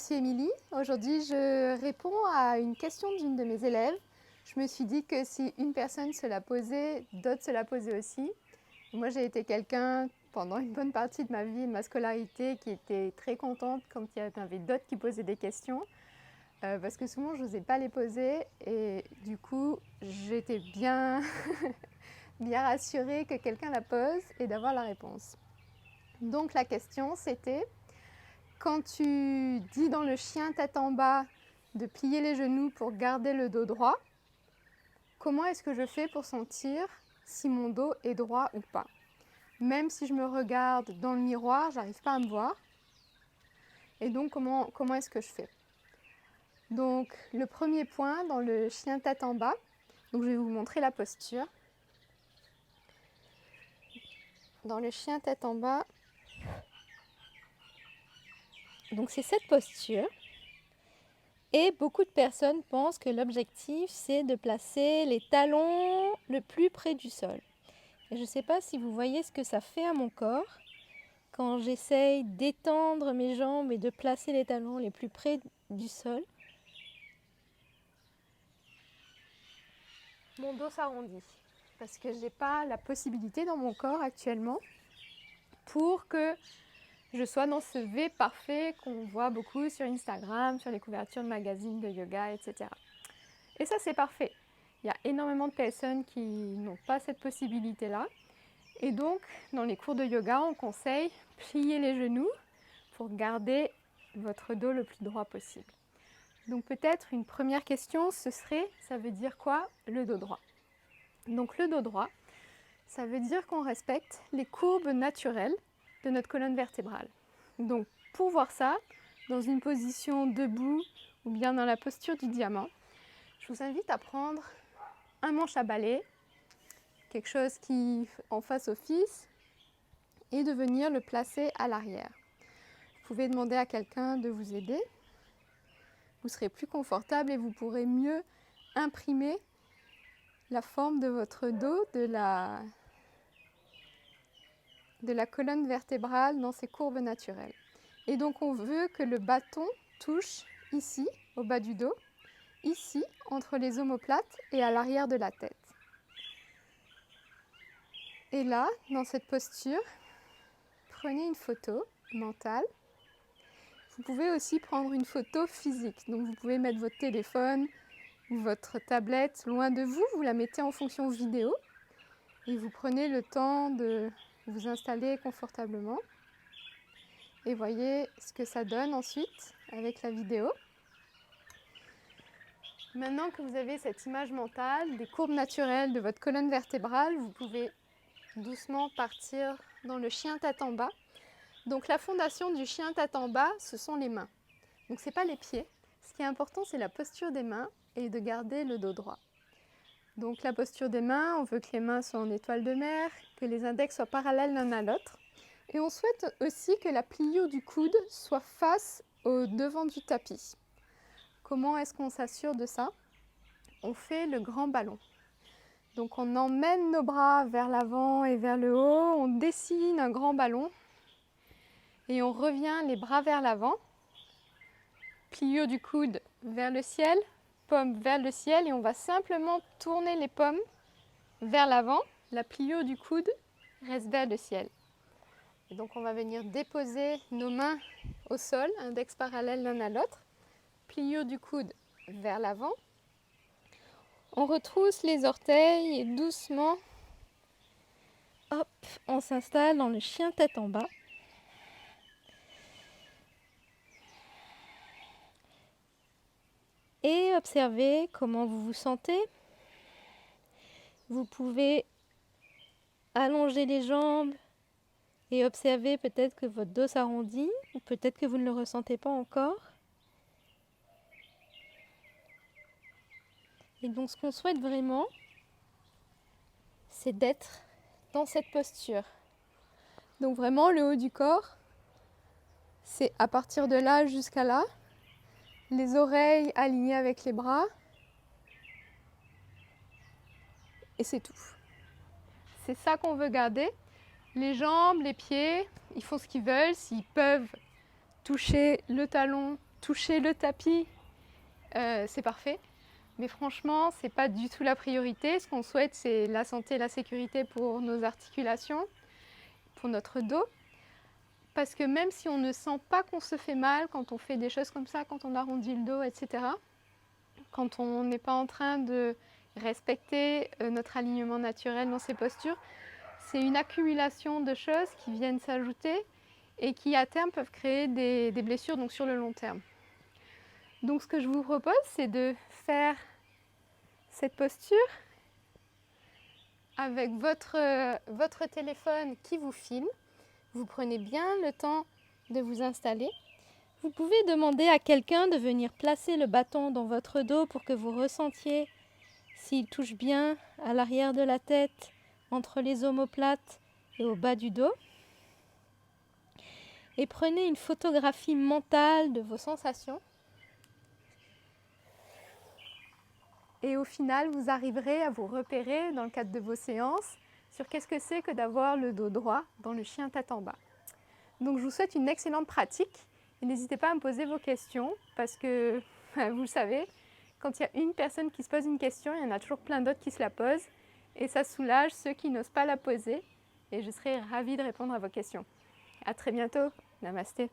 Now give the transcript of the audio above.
suis Émilie. Aujourd'hui, je réponds à une question d'une de mes élèves. Je me suis dit que si une personne se la posait, d'autres se la posaient aussi. Moi, j'ai été quelqu'un pendant une bonne partie de ma vie et de ma scolarité qui était très contente quand il y avait d'autres qui posaient des questions. Parce que souvent, je n'osais pas les poser et du coup, j'étais bien, bien rassurée que quelqu'un la pose et d'avoir la réponse. Donc la question, c'était: quand tu dis dans le chien tête en bas de plier les genoux pour garder le dos droit, comment est-ce que je fais pour sentir si mon dos est droit ou pas? Même si je me regarde dans le miroir, j'arrive pas à me voir. Et donc comment est-ce que je fais? Donc le premier point dans le chien tête en bas, donc je vais vous montrer la posture. Dans le chien tête en bas, donc c'est cette posture. Et beaucoup de personnes pensent que l'objectif, c'est de placer les talons le plus près du sol. Et je ne sais pas si vous voyez ce que ça fait à mon corps quand j'essaye d'étendre mes jambes et de placer les talons les plus près du sol. Mon dos s'arrondit parce que je n'ai pas la possibilité dans mon corps actuellement pour que je sois dans ce V parfait qu'on voit beaucoup sur Instagram, sur les couvertures de magazines de yoga, etc. Et ça, c'est parfait. Il y a énormément de personnes qui n'ont pas cette possibilité-là. Et donc, dans les cours de yoga, on conseille plier les genoux pour garder votre dos le plus droit possible. Donc peut-être une première question, ce serait, ça veut dire quoi le dos droit? Donc le dos droit, ça veut dire qu'on respecte les courbes naturelles de notre colonne vertébrale. Donc pour voir ça, dans une position debout ou bien dans la posture du diamant, je vous invite à prendre un manche à balai, quelque chose qui en fasse office, et de venir le placer à l'arrière. Vous pouvez demander à quelqu'un de vous aider. Vous serez plus confortable et vous pourrez mieux imprimer la forme de votre dos, de la colonne vertébrale dans ses courbes naturelles. Et donc on veut que le bâton touche ici, au bas du dos, ici, entre les omoplates et à l'arrière de la tête. Et là, dans cette posture, prenez une photo mentale. Vous pouvez aussi prendre une photo physique. Donc vous pouvez mettre votre téléphone ou votre tablette loin de vous, vous la mettez en fonction vidéo et vous prenez le temps de vous installer confortablement. Et voyez ce que ça donne ensuite avec la vidéo. Maintenant que vous avez cette image mentale des courbes naturelles de votre colonne vertébrale, vous pouvez doucement partir dans le chien tête en bas. Donc la fondation du chien tête en bas, ce sont les mains. Donc ce n'est pas les pieds. Ce qui est important, c'est la posture des mains et de garder le dos droit. Donc la posture des mains, on veut que les mains soient en étoile de mer, que les index soient parallèles l'un à l'autre. Et on souhaite aussi que la pliure du coude soit face au devant du tapis. Comment est-ce qu'on s'assure de ça? On fait le grand ballon. Donc on emmène nos bras vers l'avant et vers le haut, on dessine un grand ballon et on revient les bras vers l'avant. Pliure du coude vers le ciel, paume vers le ciel et on va simplement tourner les paumes vers l'avant. La pliure du coude reste vers le ciel. Et donc on va venir déposer nos mains au sol, index parallèle l'un à l'autre. Pliure du coude vers l'avant. On retrousse les orteils et doucement, hop, on s'installe dans le chien tête en bas. Et observez comment vous vous sentez. Vous pouvez allonger les jambes et observer peut-être que votre dos s'arrondit ou peut-être que vous ne le ressentez pas encore. Et donc ce qu'on souhaite vraiment, c'est d'être dans cette posture. Donc vraiment le haut du corps, c'est à partir de là jusqu'à là. Les oreilles alignées avec les bras. Et c'est tout. C'est ça qu'on veut garder. Les jambes, les pieds, ils font ce qu'ils veulent. S'ils peuvent toucher le talon, toucher le tapis, c'est parfait. Mais franchement, ce n'est pas du tout la priorité. Ce qu'on souhaite, c'est la santé et la sécurité pour nos articulations, pour notre dos. Parce que même si on ne sent pas qu'on se fait mal quand on fait des choses comme ça, quand on arrondit le dos, etc., quand on n'est pas en train de respecter notre alignement naturel dans ces postures, c'est une accumulation de choses qui viennent s'ajouter et qui à terme peuvent créer des blessures donc sur le long terme. Donc ce que je vous propose, c'est de faire cette posture avec votre téléphone qui vous filme. Vous prenez bien le temps de vous installer. Vous pouvez demander à quelqu'un de venir placer le bâton dans votre dos pour que vous ressentiez s'il touche bien à l'arrière de la tête, entre les omoplates et au bas du dos. Et prenez une photographie mentale de vos sensations. Et au final, vous arriverez à vous repérer dans le cadre de vos séances sur qu'est-ce que c'est que d'avoir le dos droit dans le chien tête en bas. Donc je vous souhaite une excellente pratique et n'hésitez pas à me poser vos questions parce que, vous le savez, quand il y a une personne qui se pose une question, il y en a toujours plein d'autres qui se la posent et ça soulage ceux qui n'osent pas la poser et je serai ravie de répondre à vos questions. À très bientôt. Namasté.